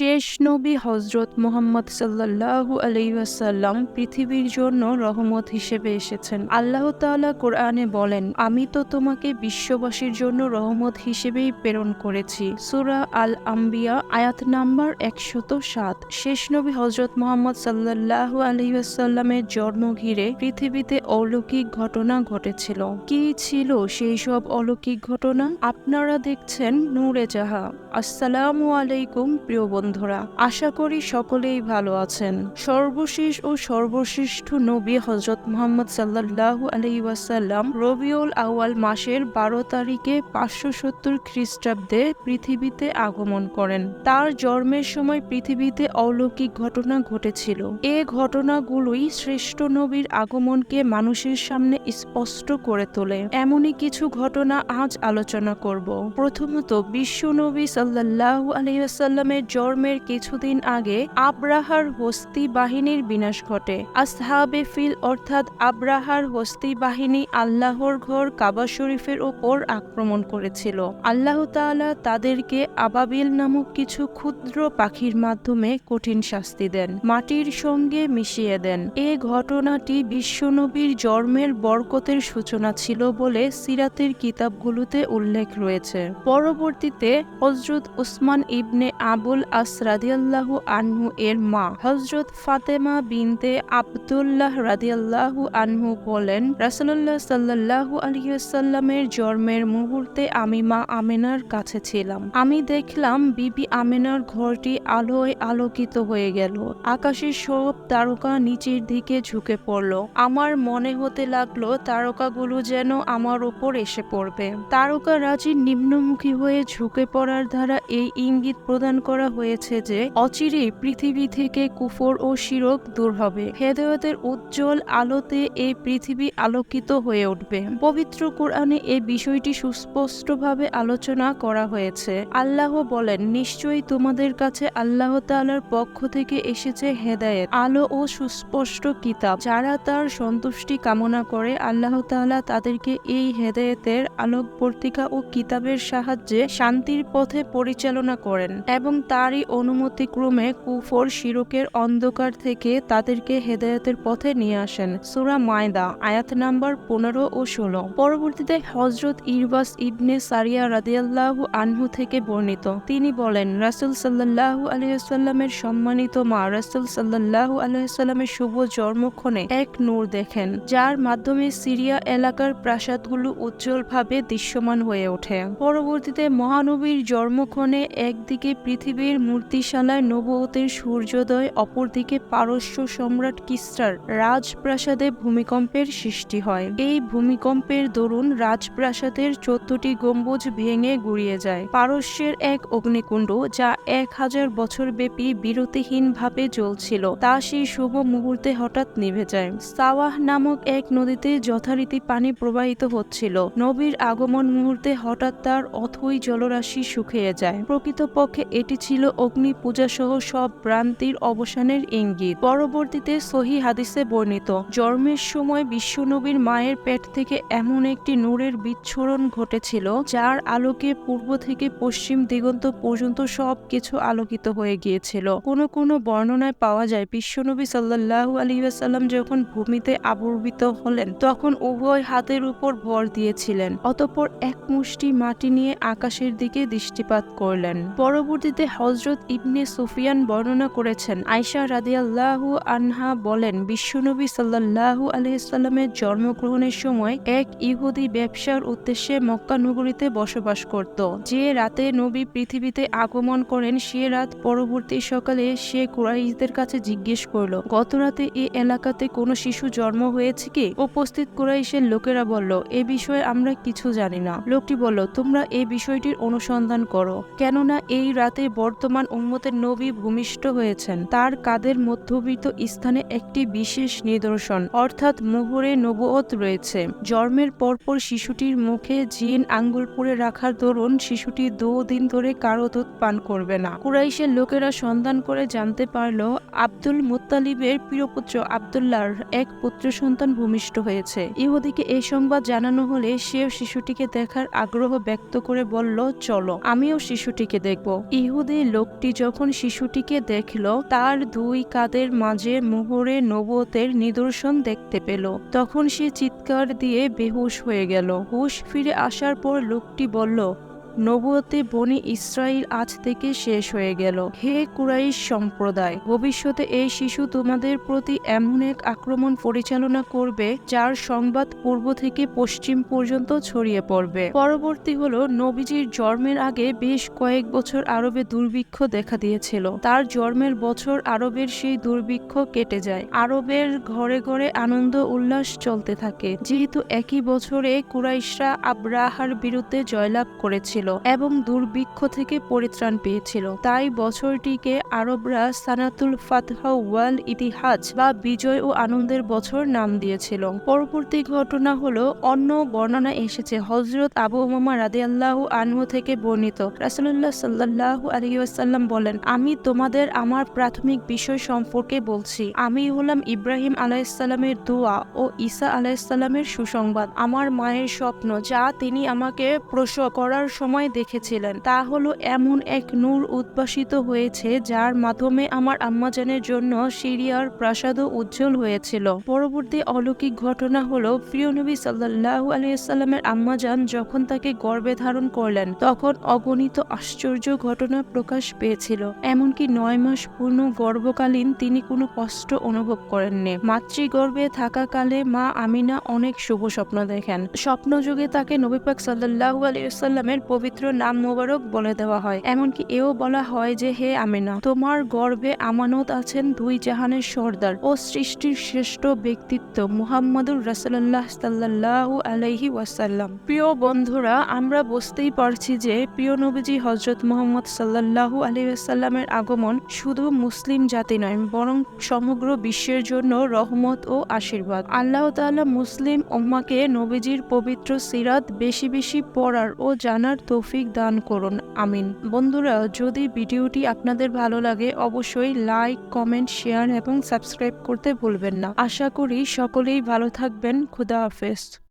শেষ নবী হযরত মুহাম্মদ সাল্লাল্লাহু আলাইহি ওয়াসাল্লাম পৃথিবীর জন্য রহমত হিসেবে এসেছেন। আল্লাহ তাআলা কোরআনে বলেন, আমি তো তোমাকে বিশ্ববাসীর জন্য রহমত হিসেবেই প্রেরণ করেছি। সূরা আল আম্বিয়া আয়াত নাম্বার 107। শেষ নবী হযরত মুহাম্মদ সাল্লাল্লাহু আলাইহি ওয়াসাল্লামের জন্ম ঘিরে পৃথিবীতে অলৌকিক ঘটনা ঘটেছিল। কি ছিল সেই সব অলৌকিক ঘটনা? আপনারা দেখছেন নূরে জাহা। আসসালামু আলাইকুম প্রিয় বন্ধুরা, আশা করি সকলেই ভালো আছেন। সর্বশেষ ও সর্বশ্রেষ্ঠ নবী হযরত মুহাম্মদ সাল্লাল্লাহু আলাইহি ওয়াসাল্লাম রবিউল আউয়াল মাসের 12 তারিখে 570 খ্রিস্টাব্দে পৃথিবীতে আগমন করেন। তার জন্মের সময় পৃথিবীতে অলৌকিক ঘটনা ঘটেছিল। এ ঘটনাগুলোই শ্রেষ্ঠ নবীর আগমনকে মানুষের সামনে স্পষ্ট করে তোলে। এমনই কিছু ঘটনা আজ আলোচনা করব। প্রথমত, বিশ্ব নবী সাল্লাল্লাহু আলাইহি ওয়াসাল্লামের জন্মের কিছুদিন আগে আবরাহার হস্তি বাহিনীর বিনাশ ঘটে। আসহাবে ফিল অর্থাৎ আবরাহার হস্তি বাহিনী আল্লাহর ঘর কাবা শরীফের ওপর আক্রমণ করেছিল। আল্লাহ তাআলা তাদেরকে আবাবিল নামক কিছু ক্ষুদ্র পাখির মাধ্যমে কঠিন শাস্তি দেন, মাটির সঙ্গে মিশিয়ে দেন। এ ঘটনাটি বিশ্বনবীর জন্মের বরকতের সূচনা ছিল বলে সিরাতের কিতাবগুলোতে উল্লেখ রয়েছে। পরবর্তীতে হযরত উসমান ইবনে আবুল আস রাদিয়াল্লাহু আনহু এর মা হযরত ফাতেমা বিনতে আব্দুল্লাহ রাদিয়াল্লাহু আনহু বলেন, রাসূলুল্লাহ সাল্লাল্লাহু আলাইহি ওয়াসাল্লামের জন্মের মুহূর্তে আমি মা আমেনার কাছে ছিলাম। আমি দেখলাম বিবি আমেনার ঘরটি আলোয় আলোকিত হয়ে গেল। আকাশের সব তারকা নিচের দিকে ঝুঁকে পড়ল। আমার মনে হতে লাগলো তারকাগুলো যেন আমার উপর এসে পড়বে। তারকারাজি নিম্নমুখী হয়ে ঝুঁকে পড়ার দ্বারা এই ইঙ্গিত প্রদান করা হয়েছে যে অচিরেই পৃথিবী থেকে কুফর ও শিরক দূর হবে। হেদায়েতের উজ্জ্বল আলোতে এই পৃথিবী আলোকিত হয়ে উঠবে। পবিত্র কোরআনে এই বিষয়টি সুস্পষ্টভাবে আলোচনা করা হয়েছে। আল্লাহ বলেন, নিশ্চয়ই তোমাদের কাছে আল্লাহ তাআলার পক্ষ থেকে এসেছে হেদায়েত, আলো ও সুস্পষ্ট কিতাব। যারা তার সন্তুষ্টি কামনা করে আল্লাহ তাআলা তাদেরকে এই হেদায়েতের আলোকবর্তিকা ও কিতাবের সাহায্যে শান্তির পথে পরিচালনা করেন এবং তারই অনুমতিক্রমে কুফর শিরকের অন্ধকার থেকে তাদেরকে হেদায়েতের পথে নিয়ে আসেন। সূরা মায়দা আয়াত নাম্বার 15 ও 16। পরবর্তীতে হযরত ইরবাস ইবনে সারিয়া রাদিয়াল্লাহু আনহু থেকে বর্ণিত, তিনি বলেন, রাসূল সাল্লাল্লাহু আলাইহি ওয়াসাল্লামের সম্মানিত মা রাসূল সাল্লাল্লাহু আলাইহি ওয়াসাল্লামের শুভ জন্মক্ষণে এক নূর দেখেন, যার মাধ্যমে সিরিয়া এলাকার প্রাসাদগুলো উজ্জ্বলভাবে দৃশ্যমান হয়ে ওঠে। পরবর্তীতে মহানবীর জন্মক্ষণে একদিকে পৃথিবীর মূর্তিশালায় নবুয়তের সূর্যোদয়, অপরদিকে পারস্য সম্রাট কিসরার রাজপ্রাসাদে ভূমিকম্পের সৃষ্টি হয়। এই ভূমিকম্পের দরুন রাজপ্রাসাদের 14টি গম্বুজ ভেঙে গুড়িয়ে যায়। পারস্যের এক অগ্নিকুণ্ড, যা 1000 বছর ব্যাপী বিরতিহীনভাবে জ্বলছিল, তা সেই শুভ মুহূর্তে হঠাৎ নিভে যায়। সাওয়াহ নামক এক নদীতে যথারীতি পানি প্রবাহিত হচ্ছিল। নবীর আগমন মুহূর্তে হঠাৎ তার অথই জলরাশি শুকিয়ে যায়। প্রকৃতপক্ষে এটি ছিল অগ্নি পূজা সহ সব ভ্রান্তির অবসানের ইঙ্গিত। পরবর্তীতে সহিহ হাদিসে বর্ণিত, জন্মের সময় বিশ্বনবীর মায়ের পেট থেকে এমন একটি নূরের বিচ্ছুরণ ঘটেছিল, যার আলোকে পূর্ব থেকে পশ্চিম দিগন্ত পর্যন্ত সবকিছু আলোকিত হয়ে গিয়েছিল। কোনো কোনো বর্ণনায় পাওয়া যায়, বিশ্বনবী সাল্লাল্লাহু আলাইহি ওয়াসাল্লাম যখন ভূমিতে আবির্ভূত হলেন তখন উভয় হাতের উপর ভর দিয়েছিলেন, অতঃপর এক মুষ্টি মাটি নিয়ে আকাশের দিকে দৃষ্টিপাত করলেন। পরবর্তীতে হযরত ইবনে সুফিয়ান বর্ণনা করেছেন, আয়েশা রাদিয়াল্লাহু আনহা বলেন, বিশ্বনবী সাল্লাল্লাহু আলাইহি ওয়াসাল্লামের জন্মগ্রহণের সময় এক ইহুদি ব্যবসার উদ্দেশ্যে মক্কা নগরীতে বসবাস করত। যে রাতে নবী পৃথিবীতে আগমন করেন সে রাত পরবর্তী সকালে সে কুরাইশদের কাছে জিজ্ঞেস করল, গতরাতে এই এলাকাতে কোনো শিশু জন্ম হয়েছে কি? উপস্থিত কুরাইশের লোকেরা বলল, এ বিষয়ে আমরা কিছু জানি না। লোকটি বলল, তোমরা এই বিষয়টির অনুসন্ধান করো, কেননা এই রাতে বর্তমান উম্মতের নবী ভূমিষ্ঠ হয়েছেন। তার কাঁধের মধ্যবিত্ত স্থানে একটি বিশেষ নিদর্শন অর্থাৎ মোহরে নবুয়ত রয়েছে। জন্মের পরপর শিশুটির মুখে জিন আঙ্গুল পুড়ে রাখার দরুন শিশুটি 2 দিন ধরে কারো দুধ পান করবে না। কুরাইশের লোকেরা সন্ধান করে জানতে পারল, আব্দুল মুত্তালিবের প্রিয়পুত্র আব্দুল্লাহর এক পুত্র সন্তান ভূমিষ্ঠ হয়েছে। ইহুদিকে এই সংবাদ জানানো হলে সে শিশুটিকে দেখার আগ্রহ ব্যক্ত করে বলল, চলো আমিও শিশুটিকে দেখব। ইহুদি লোক লোকটি যখন শিশুটিকে দেখল, তার দুই কাঁধের মাঝে মোহরে নবুয়তের নিদর্শন দেখতে পেল। তখন সে চিৎকার দিয়ে বেহুশ হয়ে গেল। হুঁশ ফিরে আসার পর লোকটি বলল, নবুয়তে বনি ইসরাইল আজ থেকে শেষ হয়ে গেল। হে কুরাইশ সম্প্রদায়, ভবিষ্যতে এই শিশু তোমাদের প্রতি এমন এক আক্রমণ পরিচালনা করবে যার সংবাদ পূর্ব থেকে পশ্চিম পর্যন্ত ছড়িয়ে পড়বে। পরবর্তী হলো, নবীজির জন্মের আগে বেশ কয়েক বছর আরবে দুর্ভিক্ষ দেখা দিয়েছিল। তার জন্মের বছর আরবের সেই দুর্ভিক্ষ কেটে যায়। আরবের ঘরে ঘরে আনন্দ উল্লাস চলতে থাকে, যেহেতু একই বছরে কুরাইশরা আবরাহার বিরুদ্ধে জয়লাভ করেছিল এবং দুর্ভিক্ষ থেকে পরিত্রাণ পেয়েছিল। তাই বছরটিকে আরবরা সানাতুল ফাতহ ওয়াল ইতিহাজ বা বিজয় ও আনন্দের বছর নাম দিয়েছিল। পরবর্তী ঘটনা হলো, অন্য বর্ণনা এসেছে হযরত আবু উমামা রাদিয়াল্লাহু আনহু থেকে বর্ণিত, রাসূলুল্লাহ সাল্লাল্লাহু আলাইহি ওয়াসাল্লাম বলেন, আমি তোমাদের আমার প্রাথমিক বিষয় সম্পর্কে বলছি। আমি হলাম ইব্রাহিম আলাইহিস সালামের দোয়া ও ঈসা আলাইহিস সালামের সুসংবাদ। আমার মায়ের স্বপ্ন যা তিনি আমাকে প্রসব করার সময় দেখেছিলেন, তা হলো এমন এক নূর উদ্ভাসিত হয়েছে যার মাধ্যমে আমার আম্মাজানের জন্য সিরিয়ার প্রাসাদও উজ্জ্বল হয়েছিল। পরবর্তী অলৌকিক ঘটনা হলো, প্রিয় নবী সাল্লাল্লাহু আলাইহি ওয়াসাল্লামের আম্মাজান যখন তাকে গর্ভে ধারণ করলেন, তখন অগণিত আশ্চর্য ঘটনা প্রকাশ পেয়েছিল। এমনকি 9 মাস পূর্ণ গর্ভকালীন তিনি কোনো কষ্ট অনুভব করেননি। মাতৃগর্ভে থাকাকালে মা আমিনা অনেক শুভ স্বপ্ন দেখেন। স্বপ্নযোগে তাকে নবী পাক সাল্লাল্লাহু আলাইহি ওয়াসাল্লামের পবিত্র নাম মোবারক বলে দেওয়া হয়। এমনকি এও বলা হয় যে, হে আমিনা, তোমার গর্ভে আমানত আছেন দুই জাহানের সর্দার ও সৃষ্টির শ্রেষ্ঠ ব্যক্তিত্ব মুহাম্মদুর রাসূলুল্লাহ সাল্লাল্লাহু আলাইহি ওয়াসাল্লাম। প্রিয় বন্ধুরা, আমরা বুঝতেই পারছি যে প্রিয় নবীজি হযরত মুহাম্মদ সাল্লাল্লাহু আলাইহি ওয়াসাল্লামের আগমন শুধু মুসলিম জাতি নয়, বরং সমগ্র বিশ্বের জন্য রহমত ও আশীর্বাদ। আল্লাহ তাআলা মুসলিম উম্মাহকে নবীজির পবিত্র সিরাত বেশি বেশি পড়ার ও জানার তৌফিক দান করুন, আমিন। বন্ধুরা, যদি ভিডিওটি আপনাদের ভালো লাগে অবশ্যই লাইক, কমেন্ট, শেয়ার এবং সাবস্ক্রাইব করতে ভুলবেন না। আশা করি সকলেই ভালো থাকবেন। খুদা হাফেজ।